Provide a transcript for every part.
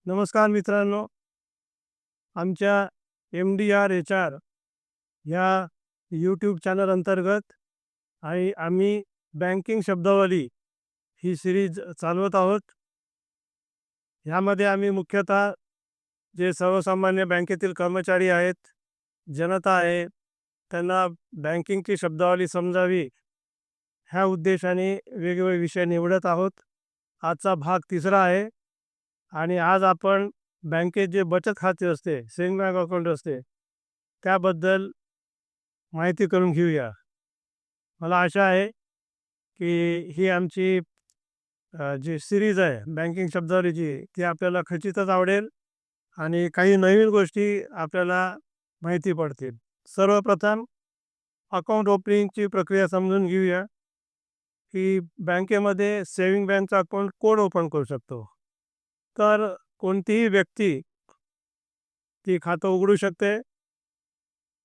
नमस्कार मित्रांनो, आमच्या MDR HR ह्या यूट्यूब चॅनल अंतर्गत आणि आम्ही बँकिंग शब्दावली ही सिरीज चालवत आहोत. ह्यामध्ये आम्ही मुख्यतः जे सर्वसामान्य बँकेतील कर्मचारी आहेत, जनता आहे, त्यांना बँकिंगची शब्दावली समजावी ह्या उद्देशाने वेगवेगळे विषय निवडत आहोत. आजचा भाग 3रा आहे आणि आज आपण बँकेत जे बचत खाते असते, सेविंग बँक अकाउंट असते, त्याबद्दल माहिती करून घेऊया. मला आशा आहे की ही आमची जी सिरीज आहे बँकिंग शब्दावलीची ती आपल्याला खचितच आवडेल आणि काही नवीन गोष्टी आपल्याला माहिती पडतील. सर्वप्रथम अकाउंट ओपनिंगची प्रक्रिया समजून घेऊया की बँकेमध्ये सेविंग बँकचा अकाउंट कोण ओपन करू शकतो. तर कोणतीही व्यक्ती ती खातं उघडू शकते.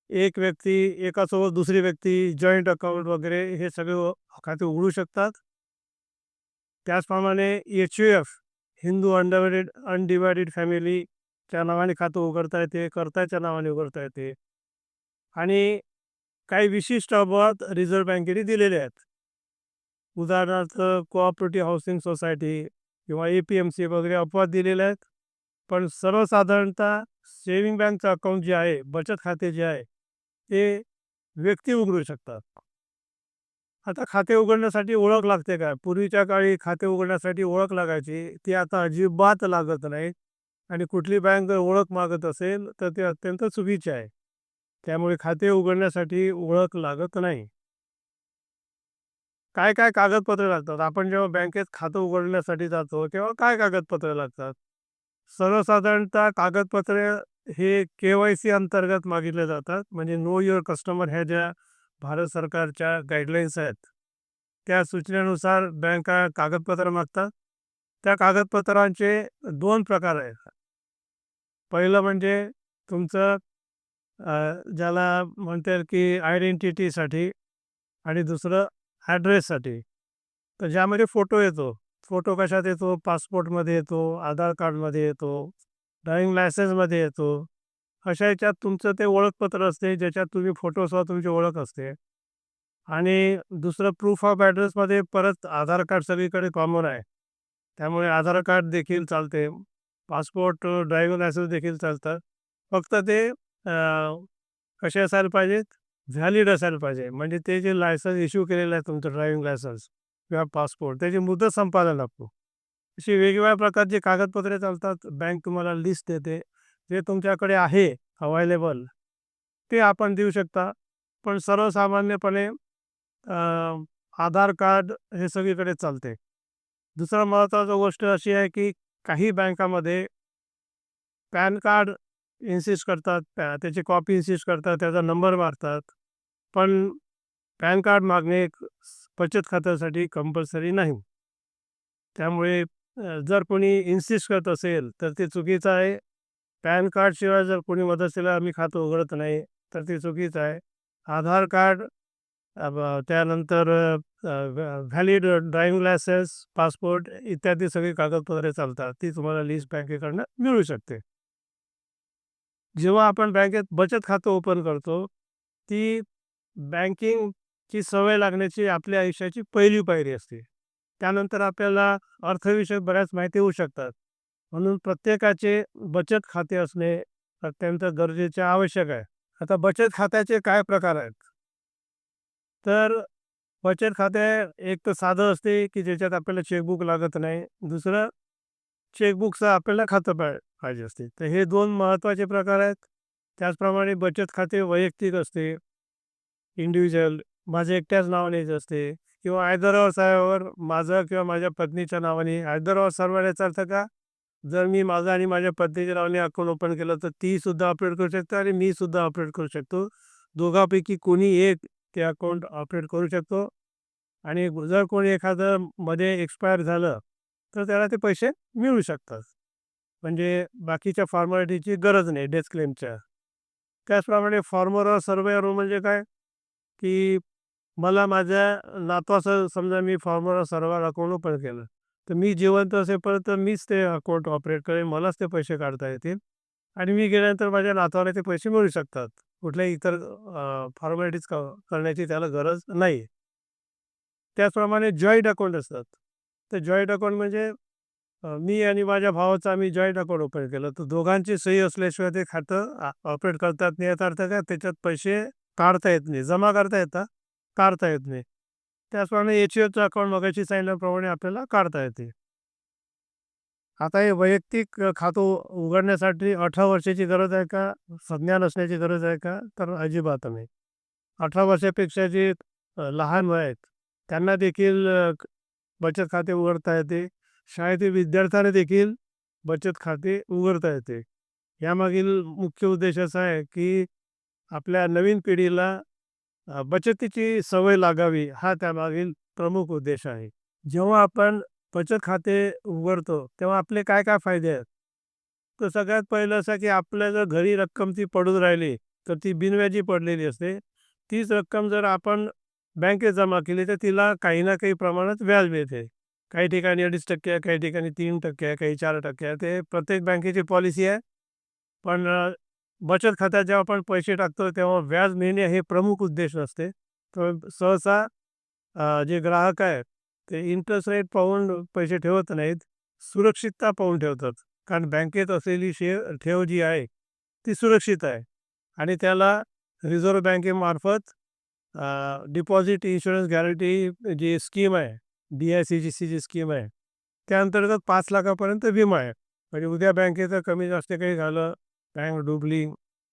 एक व्यक्ती एकासोबत दुसरी व्यक्ती जॉईंट अकाउंट वगैरे हे सगळे खाते उघडू शकतात. त्याचप्रमाणे HUF हिंदू अनडिवायडेड फॅमिलीच्या नावाने खातं उघडता येते, कर्त्याच्या नावाने उघडता येते आणि काही विशिष्ट अपवाद रिझर्व्ह बँकेने दिलेले आहेत. उदाहरणार्थ कोऑपरेटिव्ह हाऊसिंग सोसायटी किंवा APMC वगैरे अपवाद दिलेले आहेत. पण सर्वसाधारणतः सेविंग बँकचं अकाउंट जे आहे, बचत खाते जे आहे, ते व्यक्ती उघडू शकतात. आता खाते उघडण्यासाठी ओळख लागते का? पूर्वीच्या काळी खाते उघडण्यासाठी ओळख लागायची, ती आता अजिबात लागत नाही आणि कुठली बँक जर ओळख मागत असेल तर ते अत्यंत चुकीचे आहे. त्यामुळे खाते उघडण्यासाठी ओळख लागत नाही. काय काय कागदपत्रे लागतात? आपण जेव्हा बँकेत खातं उघडण्यासाठी जातो तेव्हा काय कागदपत्रे लागतात? सर्वसाधारणतः कागदपत्रे हे KYC अंतर्गत मागितले जातात. म्हणजे नो युअर कस्टमर ह्या ज्या भारत सरकारच्या गाईडलाईन्स आहेत, त्या सूचनेनुसार बँका कागदपत्र मागतात. त्या कागदपत्रांचे 2 प्रकार आहेत. पहिलं म्हणजे तुमचं ज्याला म्हणता येईल की आयडेंटिटीसाठी आणि दुसरं ॲड्रेससाठी. तर ज्यामध्ये फोटो येतो. फोटो कशात येतो? पासपोर्टमध्ये येतो, आधार कार्डमध्ये येतो, ड्रायव्हिंग लायसन्समध्ये येतो. अशा ह्याच्यात तुमचं ते ओळखपत्र असते, ज्याच्यात तुम्ही फोटोसह तुमची ओळख असते. आणि दुसरं प्रूफ ऑफ ॲड्रेसमध्ये परत आधार कार्ड सगळीकडे कॉमन आहे. त्यामुळे आधार कार्ड देखील चालते, पासपोर्ट, ड्रायव्हिंग लायसन्स देखील चालतात. फक्त ते कसे असायला पाहिजेत? व्हॅलिड असायला पाहिजे. म्हणजे ते जे लायसन्स इश्यू केलेलं आहे तुमचं ड्रायव्हिंग लायसन्स किंवा पासपोर्ट, त्याची मुदत संपायला लागतो. अशी वेगवेगळ्या प्रकारची कागदपत्रे चालतात. बँक तुम्हाला लिस्ट देते. जे तुमच्याकडे आहे अवेलेबल ते आपण देऊ शकता. पण सर्वसामान्यपणे अ, आधार कार्ड हे सगळीकडे चालते. दुसरं महत्त्वाची गोष्ट अशी आहे की काही बँकामध्ये पॅन कार्ड इन्सिस्ट करतात, त्याची कॉपी इन्सिस्ट करतात, त्याचा नंबर मागतात. पण पॅन कार्ड मागणे बचत खात्यासाठी कंपल्सरी नाही. त्यामुळे जर कोणी इन्सिस्ट करत असेल तर ते चुकीचं आहे. पॅन कार्डशिवाय जर कोणी मदतीला आम्ही खातं उघडत नाही तर ते चुकीचं आहे. आधार कार्ड, त्यानंतर व्हॅलिड ड्रायव्हिंग लायसन्स, पासपोर्ट इत्यादी सगळी कागदपत्रे चालतात. ती तुम्हाला लिस्ट बँकेकडनं मिळू शकते. जेव्हा आपण बँकेत बचत खातं ओपन करतो, ती बँकिंगची सवय लागण्याची आपल्या आयुष्याची पहिली पायरी असते. त्यानंतर आपल्याला अर्थविषयक बऱ्याच माहिती होऊ शकतात. म्हणून प्रत्येकाचे बचत खाते असणे अत्यंत गरजेचे आवश्यक आहे. आता बचत खात्याचे काय प्रकार आहेत? तर बचत खाते एक तर साधं असते की ज्याच्यात आपल्याला चेकबुक लागत नाही. दुसरं चेकबुकचं आपल्याला खातं पाहिजे असते. तर हे 2 महत्त्वाचे प्रकार आहेत. त्याचप्रमाणे बचत खाते वैयक्तिक असते, इंडिव्हिज्युअल, माझ्या एकट्याच नावाने असते किंवा आयदर ऑर साह्यावर माझं किंवा माझ्या पत्नीच्या नावाने. आयदर ऑर सर्व्हर याचा अर्थ का? जर मी माझं आणि माझ्या पत्नीच्या नावाने अकाउंट ओपन केलं तर ती सुद्धा ऑपरेट करू शकते आणि मी सुद्धा ऑपरेट करू शकतो. दोघांपैकी कोणी एक ते अकाउंट ऑपरेट करू शकतो आणि जर कोणी एखादं मध्ये एक्सपायर झालं तर त्याला ते पैसे मिळू शकतात. म्हणजे बाकीच्या फॉर्मॅलिटीची गरज नाही डेथ क्लेमच्या. त्याचप्रमाणे फॉर्मर सर्वेअर म्हणजे काय? की मला माझ्या नातवाचं समजा मी फॉर्मर सर्व्हर अकाउंट ओपन केलं. तर मी जिवंत असेपर्यंत मीच ते अकाउंट ऑपरेट करेन, मलाच ते पैसे काढता येतील आणि मी गेल्यानंतर माझ्या नातवाला ते पैसे मिळू शकतात. कुठल्याही इतर फॉर्मॅलिटीज करण्याची त्याला गरज नाही. त्याचप्रमाणे जॉईंट अकाउंट असतात. तर जॉईंट अकाउंट म्हणजे मी आणि माझ्या भावाचं आम्ही जॉईंट अकाउंट ओपन केलं. तर दोघांची सही असल्याशिवाय ते खातं ऑपरेट करतात नाही. याचा अर्थ काय, त्याच्यात पैसे काढता येत नाही. जमा करता येतात, काढता येत नाही. त्याचप्रमाणे एच-डी-एफचं अकाउंट मगाशी सांगितल्याप्रमाणे आपल्याला काढता येते. आता हे वैयक्तिक खातं उघडण्यासाठी 18 वर्षाची गरज आहे का? संज्ञान असण्याची गरज आहे का? तर अजिबात नाही. 18 वर्षापेक्षा जे लहान वय आहेत, त्यांना देखील बचत खाते उघडता येते. शाळेतील विद्यार्थ्यांना देखील बचत खाते उघडता येते. यामागील मुख्य उद्देश असा आहे, की आपल्या नवीन पिढीला बचतीची सवय लागावी, हा त्यामागील प्रमुख उद्देश आहे. जेव्हा आपण बचत खाते उघडतो, तेव्हा आपले काय-काय फायदे आहेत? तर सगळ्यात पहिलं असं, की आपल्या जर घरी रक्कम ती पडून राहिली, तर ती बिनव्याजी पडलेली असते. तीच रक्कम जर आपण बँकेत जमा केली, तर तिला काही ना काही प्रमाणात व्याज मिळते. काही ठिकाणी 2.5% आहे, काही ठिकाणी 3% आहे, काही 4% आहे. ते प्रत्येक बँकेची पॉलिसी आहे. पण बचत खात्यात जेव्हा आपण पैसे टाकतो, तेव्हा व्याज मिळणे हे प्रमुख उद्देश असते. तर सहसा जे ग्राहक आहेत, ते इंटरेस्ट रेट पाहून पैसे ठेवत नाहीत, सुरक्षितता पाहून ठेवतात. कारण बँकेत असलेली ठेव जी आहे, ती सुरक्षित आहे आणि त्याला रिझर्व्ह बँकेमार्फत डिपॉझिट इन्शुरन्स गॅरंटी जी स्कीम आहे, डी-आय-सी-जी-सी जी स्कीम आहे, त्या अंतर्गत 5 लाखापर्यंत विमा आहे. म्हणजे उद्या बँकेचं कमी जास्त काही झालं, बँक डुबली,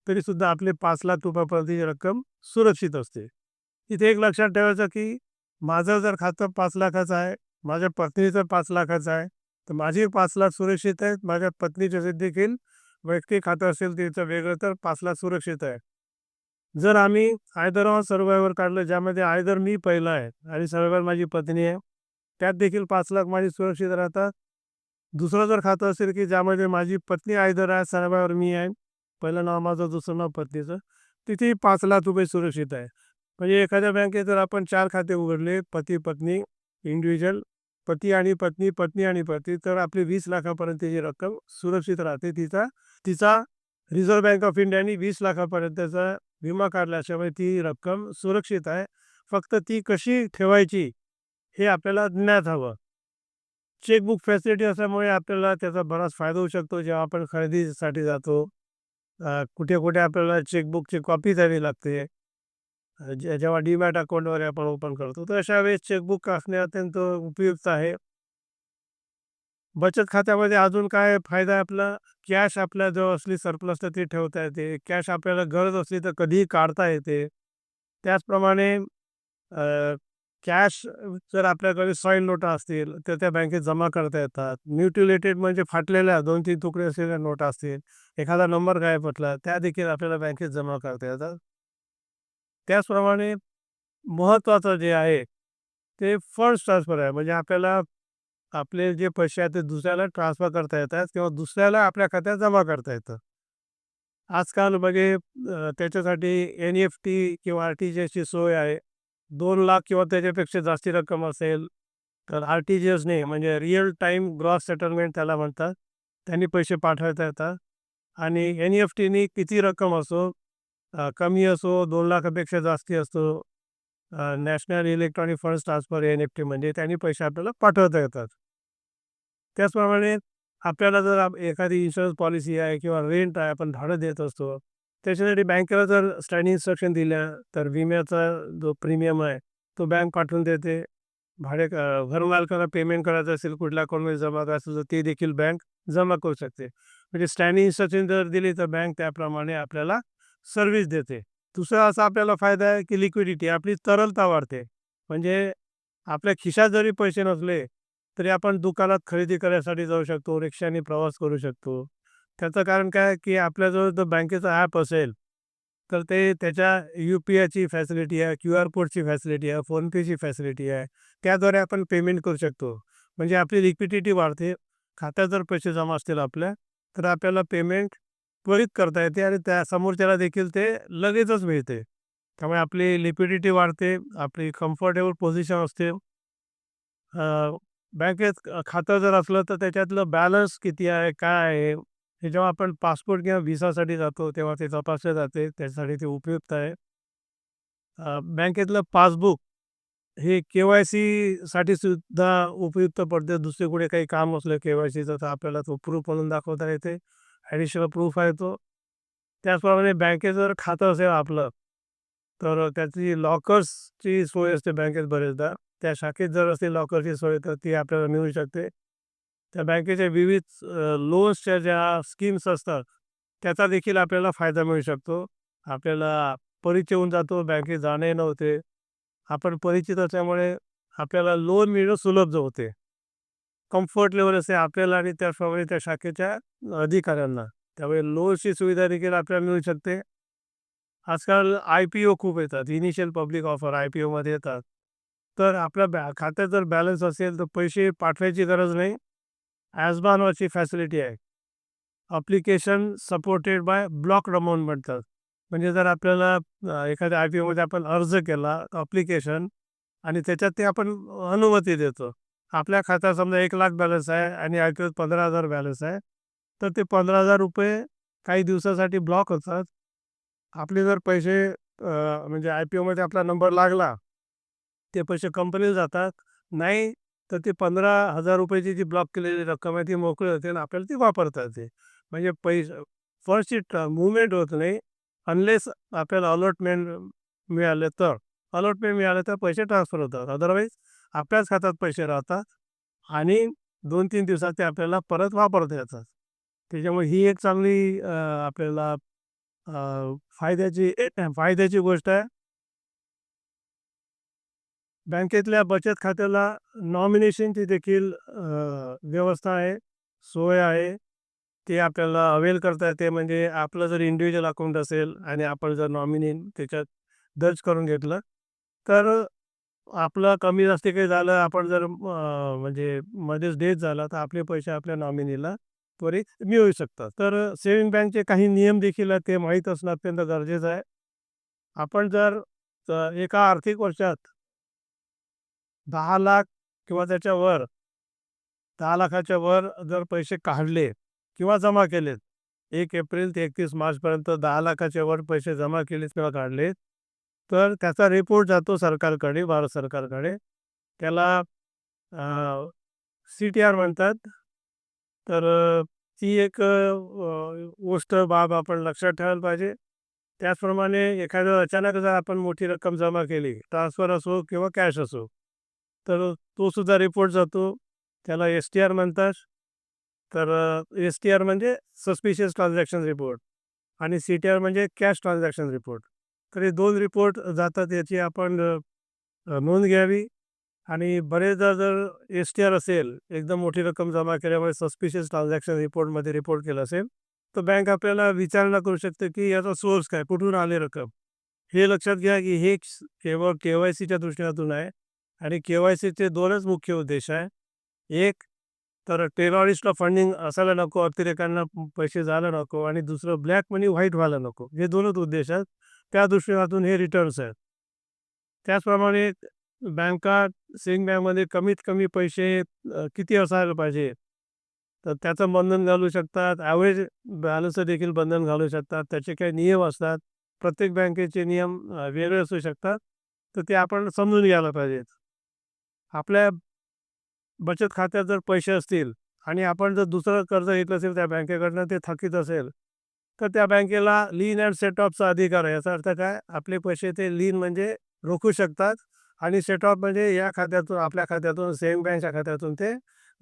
तरीसुद्धा आपले ₹5,00,000 पर्यंतची रक्कम सुरक्षित असते. इथे एक लक्षात ठेवायचं, की माझं जर खातं 5,00,000चं आहे, माझ्या पत्नीचं 5,00,000चं आहे, तर माझी 5,00,000 सुरक्षित आहेत. माझ्या पत्नीचं देखील वैयक्तिक खातं असेल तिचं वेगळं, तर 5,00,000 सुरक्षित आहे. जर आम्ही आयदर ऑर सर्व्हायव्हर काढलं, ज्यामध्ये आयदर मी पहिला आहे आणि सर्व्हायव्हर माझी पत्नी आहे, त्यात देखील 5,00,000 माझी सुरक्षित राहतात. दुसरं जर खातं असेल, की ज्यामध्ये माझी पत्नी आयदर आहे, सर्व्हायव्हर मी आहे, पहिलं नाव माझं, दुसरं नाव पत्नीचं, तिथेही ₹5,00,000 सुरक्षित आहे. म्हणजे एखाद्या बँकेत जर आपण 4 खाते उघडले, पती-पत्नी, इंडिव्हिज्युअल, पती आणि पत्नी, पत्नी आणि पती, तर आपली 20,00,000पर्यंतची रक्कम सुरक्षित राहते. तिचा तिचा रिझर्व्ह बँक ऑफ इंडियाने 20,00,000पर्यंतचा विमा काढल्याशिवाय ती रक्कम सुरक्षित आहे. फक्त ती कशी ठेवायची हे आपल्याला ज्ञात हवं. चेकबुक फॅसिलिटी असल्यामुळे आपल्याला त्याचा बराच फायदा होऊ शकतो. जेव्हा आपण खरेदीसाठी जातो, कुठे-कुठे आपल्याला चेकबुकची कॉपी द्यावी लागते. जेव्हा डीमॅट अकाउंट वगैरे आपण ओपन करतो, तर अशा वेळेस चेकबुक असणे अत्यंत उपयुक्त आहे. बचत खात्यामध्ये अजून काय फायदा आहे आपला? कॅश आपल्याजवळ असली सरप्लस तर ती ठेवता येते. कॅश आपल्याला गरज असली तर कधीही काढता येते. त्याचप्रमाणे कॅश जर आपल्याकडे सॉईल नोटा असतील, तर त्या बँकेत जमा करता येतात. म्युटिलेटेड म्हणजे फाटलेल्या 2-3 तुकडे असलेल्या नोटा असतील, एखादा नंबर गायब असला, त्या देखील आपल्याला बँकेत जमा करता येतात. त्याचप्रमाणे महत्त्वाचं जे आहे, ते फंड्स ट्रान्सफर आहे. म्हणजे आपल्याला आपले जे पैसे आहेत ते दुसऱ्याला ट्रान्सफर करता येतात किंवा दुसऱ्याला आपल्या खात्यात जमा करता येतं. आजकाल म्हणजे त्याच्यासाठी एन-ई-एफ-टी किंवा आर-टी-जी-एसची सोय आहे. 2,00,000 किंवा त्याच्यापेक्षा जास्ती रक्कम असेल, तर आर-टी-जी-एसने म्हणजे रिअल टाईम ग्रॉस सेटलमेंट त्याला म्हणतात. त्यांनी पैसे पाठवता येतात आणि एन-ई-एफ-टीनी किती रक्कम असो, कमी असो, 2,00,000 पेक्षा जास्ती असतो, national electronic funds transfer NEFT म्हणजे त्यांनी पैसे आपल्याला पाठवता येतात. त्याचप्रमाणे आपल्याला जर एखादी इन्शुरन्स पॉलिसी आहे किंवा रेंट आहे, आपण भाडं देत असतो. त्याच्यासाठी बँकेला जर स्टँडिंग इन्स्ट्रक्शन दिल्या, तर विम्याचा जो प्रीमियम आहे, तो बँक पाठवून देते. घरमालकाला पेमेंट करायचं असेल, कुठल्या अकाउंटमध्ये जमा करायचं असेल, तर ते देखील बँक जमा करू शकते. म्हणजे स्टँडिंग इन्स्ट्रक्शन जर दिली, तर बँक त्याप्रमाणे आपल्याला सर्व्हिस देते. दुसरा असा आपल्याला फायदा आहे, की लिक्विडिटी आपली तरलता वाढते. म्हणजे आपल्या खिशात जरी पैसे नसले, तरी आपण दुकानात खरेदी करण्यासाठी जाऊ शकतो, रिक्षाने प्रवास करू शकतो. त्याचं कारण काय, की आपल्याजवळ जर बँकेचं ॲप असेल, तर ते त्याच्या यू-पी-आयची फॅसिलिटी आहे, क्यूआर कोडची फॅसिलिटी आहे, फोनपेची फॅसिलिटी आहे. त्याद्वारे आपण पेमेंट करू शकतो. म्हणजे आपली लिक्विडिटी वाढते. खात्यात जर पैसे जमा असतील आपल्या, तर आपल्याला पेमेंट त्वरित करता येते आणि त्या समोरच्याला देखील ते लगेचच मिळते. त्यामुळे आपली लिक्विडिटी वाढते, आपली कम्फर्टेबल पोझिशन असते. बँकेत खातं जर असलं तर त्याच्यातलं बॅलन्स किती आहे, काय आहे, हे जेव्हा आपण पासपोर्ट किंवा व्हिसासाठी जातो तेव्हा ते तपासले जाते. त्याच्यासाठी ते उपयुक्त आहे. बँकेतलं पासबुक हे के-वाय-सीसाठी सुद्धा उपयुक्त पडते. दुसरे कुठे काही काम असलं के-वाय-सीचं तर आपल्याला तो प्रूफ म्हणून दाखवता येते. ॲडिशनल प्रूफ आहे तो. त्याचप्रमाणे बँकेत जर खातं असेल आपलं, तर त्याची लॉकर्सची सोय असते बँकेत बरेचदा. त्या शाखेत जर असेल लॉकरची सोय तर ती आपल्याला मिळू शकते. त्या बँकेच्या विविध लोन्सच्या ज्या स्कीम्स असतात, त्याचा देखील आपल्याला फायदा मिळू शकतो. आपल्याला परिचय होऊन जातो, बँकेत जाणे नव्हते. आपण परिचित असल्यामुळे आपल्याला लोन मिळणं सुलभ होते. कम्फर्ट लेव्हल असते आपल्याला आणि त्याचप्रमाणे त्या शाखेच्या अधिकाऱ्यांना. त्यामुळे लोनची सुविधा देखील आपल्याला मिळू शकते. आजकाल आय-पी-ओ खूप येतात. इनिशियल पब्लिक ऑफर आय-पी-ओमध्ये येतात. तर आपल्या खात्यात जर बॅलन्स असेल तर पैसे पाठवायची गरज नाही. ॲस्बा नावाची फॅसिलिटी आहे. Application supported by blocked amount म्हणतात. म्हणजे जर आपल्याला एखाद्या आय-पी-ओमध्ये आपण अर्ज केला ॲप्लिकेशन आणि त्याच्यात ते आपण अनुमती देतो. आपल्या खात्यात समजा 1,00,000 बॅलन्स आहे आणि आय-पी-ओत 15,000 बॅलन्स आहे. तर ते ₹15,000 काही दिवसासाठी ब्लॉक होतात. आपले जर पैसे म्हणजे आय-पी-ओमध्ये आपला नंबर लागला, ते पैसे कंपनीला जातात. नाही तर ते ₹15,000 ची जी ब्लॉक केलेली रक्कम आहे ती मोकळी होते आणि आपल्याला ती वापरता येते. म्हणजे फर्स्टची मूव्हमेंट होत नाही अनलेस आपल्याला अलॉटमेंट मिळाले तर. अलॉटमेंट मिळालं तर पैसे ट्रान्सफर होतात. अदरवाईज आपल्याच खात्यात पैसे राहतात आणि 2-3 दिवसात ते आपल्याला परत वापरता येतात. त्याच्यामुळे ही एक चांगली आपल्याला अ, फायद्याची फायद्याची गोष्ट आहे. बँकेतल्या बचत खात्याला नॉमिनेशनची देखील व्यवस्था आहे, सोय आहे. ते आपल्याला अवेल करता येते. म्हणजे आपलं जर इंडिव्हिज्युअल अकाउंट असेल आणि आपण जर नॉमिनी त्याच्यात दर्ज करून घेतलं, तर आपलं कमी जास्ती काही झालं, आपण जर म्हणजे मध्येच डेथ झाला, तर आपले पैसे आपल्या नॉमिनीला त्वरित मिळू शकतात. तर सेव्हिंग बँकचे काही नियम देखील आहेत, ते माहीत असणं अत्यंत गरजेचं आहे. आपण जर एका आर्थिक वर्षात 10,00,000 किंवा त्याच्यावर 10,00,000च्या वर जर पैसे काढले किंवा जमा केलेत, 1 एप्रिल ते 31 मार्चपर्यंत 10,00,000च्या वर पैसे जमा केलेत किंवा काढलेत, तर त्याचा रिपोर्ट जातो सरकारकडे, भारत सरकारकडे. त्याला सी-टी-आर म्हणतात. तर ती एक गोष्ट बाब आपण लक्षात ठेवायला पाहिजे. त्याचप्रमाणे एखादं अचानक जर आपण मोठी रक्कम जमा केली, ट्रान्सफर असो किंवा कॅश असो, तर तो सुद्धा रिपोर्ट जातो. त्याला एस-टी-आर म्हणतात. तर एस-टी-आर म्हणजे सस्पिशियस ट्रान्झॅक्शन रिपोर्ट आणि सी-टी-आर म्हणजे कॅश ट्रान्झॅक्शन रिपोर्ट. तर हे 2 रिपोर्ट जातात, याची आपण नोंद घ्यावी. आणि बरेचदा जर एस-टी-आर असेल, एकदम मोठी रक्कम जमा केल्यामुळे सस्पिशियस ट्रान्झॅक्शन रिपोर्टमध्ये रिपोर्ट केला असेल, तर बँक आपल्याला विचारणा करू शकते, की याचा सोर्स काय? कुठून आली रक्कम? हे लक्षात घ्या, की हे केवळ के-वाय-सीच्या दृष्टिकोनातून आहे आणि के-वाय-सीचे 2च मुख्य उद्देश आहे. एक तर टेररिस्टला फंडिंग असायला नको, अतिरेक्यांना पैसे जायला नको आणि दुसरं ब्लॅक मनी व्हाईट व्हायला नको. हे 2च उद्देश आहेत. त्या दृष्टिकोनातून हे रिटर्न्स आहेत. त्याचप्रमाणे बँका सेव्हिंग बँकमध्ये कमीत कमी पैसे किती असायला पाहिजे? तर त्याचं बंधन घालू शकतात. ॲव्हरेज बॅलन्सचं देखील बंधन घालू शकतात. त्याचे काही नियम असतात. प्रत्येक बँकेचे नियम वेगळे असू शकतात. तर ते आपण समजून घ्यायला पाहिजेत. आपल्या बचत खात्यात जर पैसे असतील आणि आपण जर दुसरं कर्ज घेतलं असेल त्या बँकेकडनं, ते थकीत असेल, तर त्या बँकेला लीन अँड सेट ऑफचा अधिकार आहे. याचा अर्थ काय? आपले पैसे ते लीन म्हणजे रोखू शकतात आणि सेट ऑफ म्हणजे या खात्यातून, आपल्या खात्यातून, सेव्हिंग बँकच्या खात्यातून ते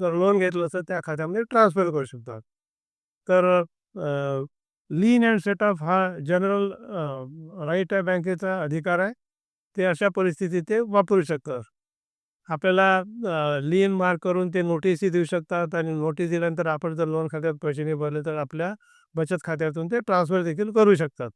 जर लोन घेतलं असेल त्या खात्यामध्ये ट्रान्सफर करू शकतात. तर लीन अँड सेट ऑफ हा जनरल राईट आहे, बँकेचा अधिकार आहे. ते अशा परिस्थितीत ते वापरू शकतात. आपल्याला लीन मार्क करून ते नोटीसही देऊ शकतात आणि नोटीस दिल्यानंतर आपण जर लोन खात्यात पैसे नाही भरले, तर आपल्या बचत खात्यातून ते ट्रान्सफर देखील करू शकतात.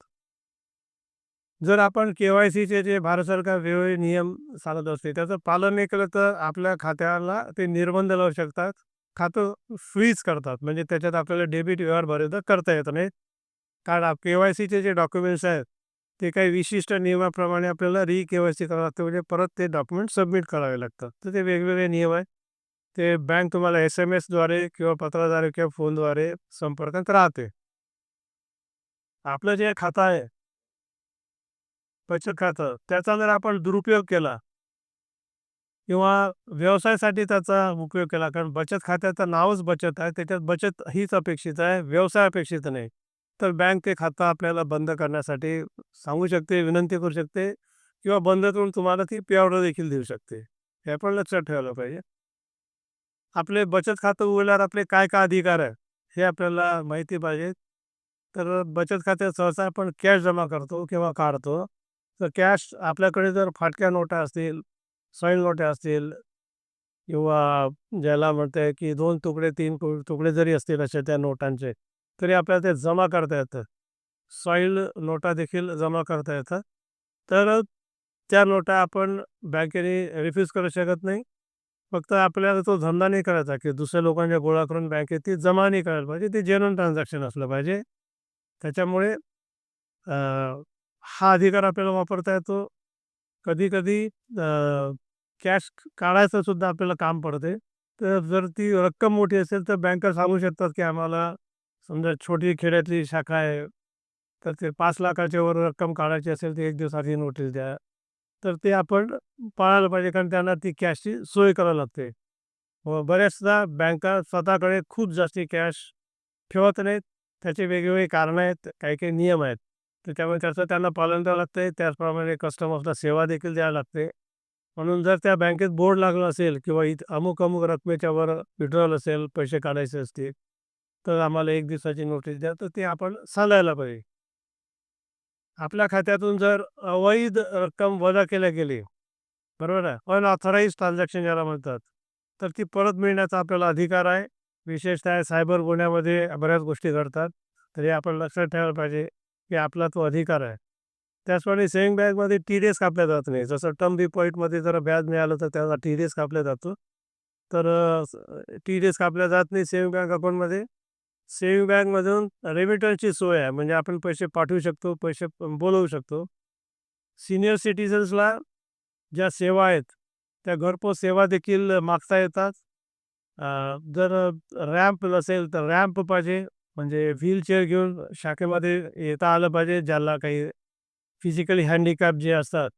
जर आपण के-वाय-सीचे जे भारत सरकार वेगवेगळे नियम सांगत असते, त्याचं पालन नाही केलं, तर आपल्या खात्याला ते निर्बंध लावू शकतात. खातं फ्रीज करतात. म्हणजे त्याच्यात आपल्याला डेबिट व्यवहार बरेचदा करता येत नाहीत. कारण के-वाय-सीचे जे डॉक्युमेंट्स आहेत, ते काही विशिष्ट नियमाप्रमाणे आपल्याला के-वाय-सी करावं लागतं. म्हणजे परत ते डॉक्युमेंट सबमिट करावे लागतात. तर ते वेगवेगळे नियम आहेत. ते बँक तुम्हाला SMS द्वारे किंवा पत्राद्वारे किंवा फोनद्वारे संपर्कात राहते. आपलं जे खातं आहे, बचत खातं, त्याचा जर आपण दुरुपयोग केला किंवा व्यवसायासाठी त्याचा उपयोग केला, कारण बचत खात्याचं नावच बचत आहे. त्याच्यात बचत हीच अपेक्षित आहे, व्यवसाय अपेक्षित नाही. तर बँक ते खातं आपल्याला बंद करण्यासाठी सांगू शकते, विनंती करू शकते किंवा बंद करून तुम्हाला ती पे ऑर्डर देखील देऊ शकते. हे आपण लक्षात ठेवायला पाहिजे. आपले बचत खातं उघडल्यावर आपले काय-काय अधिकार आहे, हे आपल्याला माहिती पाहिजे. तर बचत खात्यात सहसा आपण कॅश जमा करतो किंवा काढतो. तर कॅश आपल्याकडे जर फाटक्या नोटा असतील, सैल नोटा असतील किंवा ज्याला म्हणता की 2 तुकडे 3 तुकडे जरी असतील अशा त्या नोटांचे, तरी आपल्याला ते जमा करता येतं. सॉईल नोटा देखील जमा करता येतात. तर त्या नोटा आपण बँकेने रिफ्यूज करू शकत नाही. फक्त आपल्याला तो धंदा नाही करायचा, की दुसऱ्या लोकांच्या गोळा करून बँकेत ती जमा नाही करायला पाहिजे. ते जेन्युइन ट्रान्झॅक्शन असलं पाहिजे. त्याच्यामुळे अ, हा अधिकार आपल्याला वापरता येतो. कधी-कधी कॅश काढायचं सुद्धा आपल्याला काम पडते. तर जर ती रक्कम मोठी असेल, तर बँका सांगू शकतात, की आम्हाला समजा छोटी खेड्यातली शाखा आहे, तर ते 5,00,000च्या वर रक्कम काढायची असेल, तर 1 दिवस आधी नोटीस द्या. तर ते आपण पाळायला पाहिजे, कारण त्यांना ती कॅशची सोय करावी लागते. बऱ्याचदा बँका स्वतःकडे खूप जास्ती कॅश ठेवत नाहीत. त्याचे वेगवेगळे कारणं आहेत, काही-काही नियम आहेत. तर त्यामुळे त्याचं त्यांना पालन करावं लागतंय. त्याचप्रमाणे कस्टमर्सला सेवा देखील द्यावी लागते. म्हणून जर त्या बँकेत बोर्ड लागला असेल किंवा अमुक-अमुक रकमेच्या वर विड्रॉल असेल, पैसे काढायचे असतील, तर आम्हाला 1 दिवसाची नोटीस द्या, तर ते आपण सांगायला पाहिजे. आपल्या खात्यातून जर अवैध रक्कम वजा केल्या गेली, बरोबर आहे, अनऑथराइज्ड ट्रान्झॅक्शन ज्याला म्हणतात, तर ती परत मिळण्याचा आपल्याला अधिकार आहे. विशेषतः सायबर गुन्ह्यामध्ये बऱ्याच गोष्टी घडतात. तर हे आपण लक्षात ठेवायला पाहिजे, की आपला तो अधिकार आहे. त्याचप्रमाणे सेव्हिंग बँकमध्ये टी-डी-एस कापला जात नाही. जसं टर्म डिपॉझिटमध्ये जर व्याज मिळालं तर त्याला टी-डी-एस कापला जातो. तर टी-डी-एस कापला जात नाही सेव्हिंग बँक अकाउंटमध्ये. सेव्हिंग बँकमधून रेमिटन्सची सोय आहे. म्हणजे आपण पैसे पाठवू शकतो, पैसे बोलवू शकतो. सीनियर सिटिझन्सला ज्या सेवा आहेत, त्या घरपोच सेवा देखील मागता येतात. जर रॅम्प नसेल तर रॅम्प पाहिजे. म्हणजे व्हीलचेअर घेऊन शाखेमध्ये येता आलं पाहिजे. ज्याला काही फिजिकली हँडिकॅप जे असतात,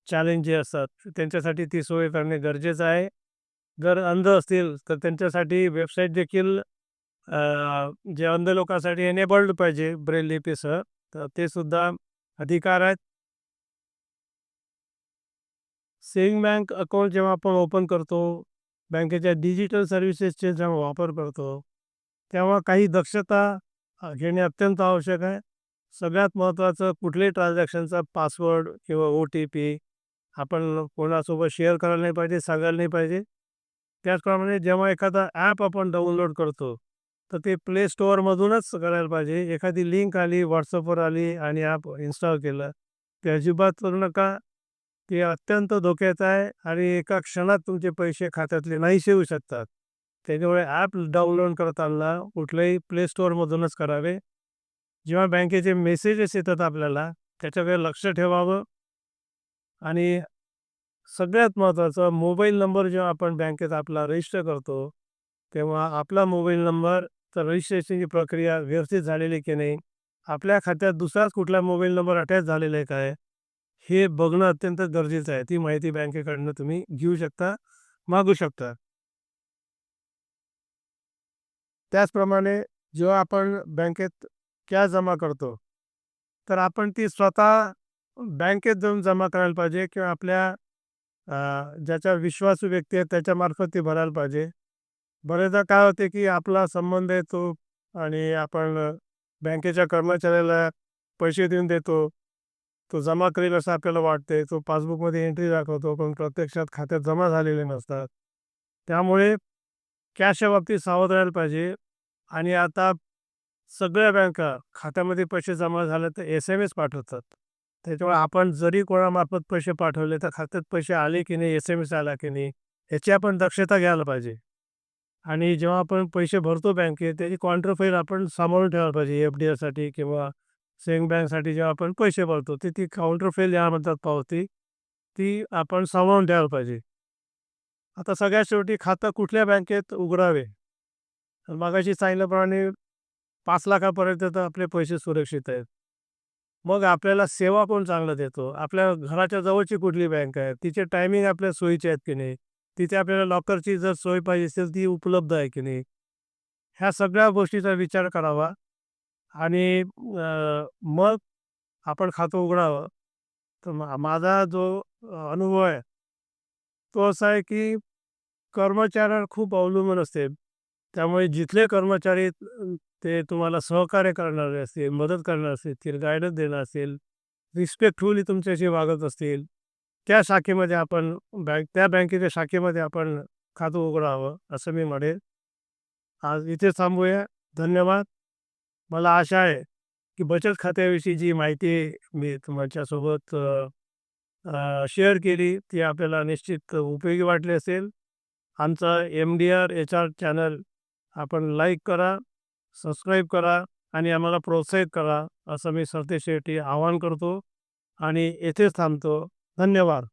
चॅलेंज जे असतात, त्यांच्यासाठी ती सोय करणे गरजेचं आहे. जर अंध असतील तर त्यांच्यासाठी वेबसाईट देखील जे अंध लोकांसाठी एनेबल्ड पाहिजे ब्रेल लिपीसह. तर ते सुद्धा अधिकार आहेत. सेव्हिंग बँक अकाउंट जेव्हा आपण ओपन करतो, बँकेच्या डिजिटल सर्व्हिसेसचे जेव्हा वापर करतो, तेव्हा काही दक्षता घेणे अत्यंत आवश्यक आहे. सगळ्यात महत्त्वाचं, कुठल्याही ट्रान्झॅक्शनचा पासवर्ड किंवा ओ-टी-पी आपण कोणासोबत शेअर करायला नाही पाहिजे, सांगायला नाही पाहिजे. त्याचप्रमाणे जेव्हा एखादा ॲप आपण डाउनलोड करतो, तर ते प्ले स्टोअरमधूनच करायला पाहिजे. एखादी लिंक आली, WhatsAppवर आली आणि ॲप इन्स्टॉल केलं, ते अजिबात करू नका. ते अत्यंत धोक्याचं आहे आणि एका क्षणात तुमचे पैसे खात्यातले नाहीसे होऊ शकतात. त्याच्यामुळे ॲप डाउनलोड करताना कुठल्याही प्ले स्टोअरमधूनच करावे. जेव्हा बँकेचे मेसेजेस येतात आपल्याला, त्याच्याकडे लक्ष ठेवावं. आणि सगळ्यात महत्त्वाचं, मोबाईल नंबर जेव्हा आपण बँकेत आपला रजिस्टर करतो, तेव्हा आपला मोबाईल नंबर, तर रजिस्ट्रेशनची प्रक्रिया व्यवस्थित झालेली की नाही, आपल्या खात्यात दुसराच कुठला मोबाईल नंबर अटॅच झालेला आहे काय, हे बघणं अत्यंत गरजेचं आहे. ती माहिती बँकेकडनं तुम्ही घेऊ शकता, मागू शकता. त्याचप्रमाणे जेव्हा आपण बँकेत कॅश जमा करतो, तर आपण ती स्वतः बँकेत जाऊन जमा करायला पाहिजे किंवा आपल्या ज्याच्या विश्वासू व्यक्ती आहे त्याच्यामार्फत ती भरायला पाहिजे. बरेचदा काय होते, की आपला संबंध येतो आणि आपण बँकेच्या कर्मचाऱ्याला पैसे देऊन देतो. तो जमा करेल असं आपल्याला वाटते. तो पासबुकमध्ये एंट्री दाखवतो, पण प्रत्यक्षात खात्यात जमा झालेले नसतात. त्यामुळे कॅशच्या बाबतीत सावध राहायला पाहिजे. आणि आता सगळ्या बँका खात्यामध्ये पैसे जमा झाले तर SMS पाठवतात. त्याच्यामुळे आपण जरी कोणामार्फत पैसे पाठवले, तर खात्यात पैसे आले की नाही, SMS आला की नाही, याची आपण दक्षता घ्यायला पाहिजे. आणि जेव्हा आपण पैसे भरतो बँकेत, त्याची काउंटरफेर आपण सांभाळून ठेवायला पाहिजे. एफ-डीसाठी किंवा सेव्हिंग बँकसाठी जेव्हा आपण पैसे भरतो, तर ती काउंटरफेर ज्याला म्हणतात पावती, ती आपण सांभाळून ठेवायला पाहिजे. आता सगळ्यात शेवटी खातं कुठल्या बँकेत उघडावे? तर मगाशी सांगितल्याप्रमाणे 5 लाखापर्यंत तर आपले पैसे सुरक्षित आहेत. मग आपल्याला सेवा कोण चांगलं देतो? आपल्या घराच्या जवळची कुठली बँक आहे? तिचे टायमिंग आपल्या सोयीचे आहेत की नाही? तिथे आपल्याला लॉकरची जर सोय पाहिजे असेल ती उपलब्ध आहे की नाही? ह्या सगळ्या गोष्टीचा विचार करावा आणि मग आपण खातं उघडावं. तर माझा जो अनुभव आहे, तो असा आहे की कर्मचाऱ्यावर खूप अवलंबून असते. त्यामुळे जिथले कर्मचारी ते तुम्हाला सहकार्य करणारे असतील, मदत करणार असतील, गाईडन्स देणार असेल, रिस्पेक्टफुली तुमच्याशी वागत असतील, त्या शाखेमध्ये आपण त्या बँकेच्या शाखेमध्ये आपण खातं उघडावं, असं मी म्हणेन. आज इथे थांबूया. धन्यवाद. मला आशा आहे, की बचत खात्याविषयी जी माहिती मी तुमच्यासोबत शेअर केली, ती आपल्याला निश्चित उपयोगी वाटली असेल. आमचा MDR HR चॅनल आपण लाईक करा, सबस्क्राईब करा आणि आम्हाला प्रोत्साहित करा, असं मी सरतेशेवटी आवाहन करतो आणि येथेच थांबतो. धन्यवाद.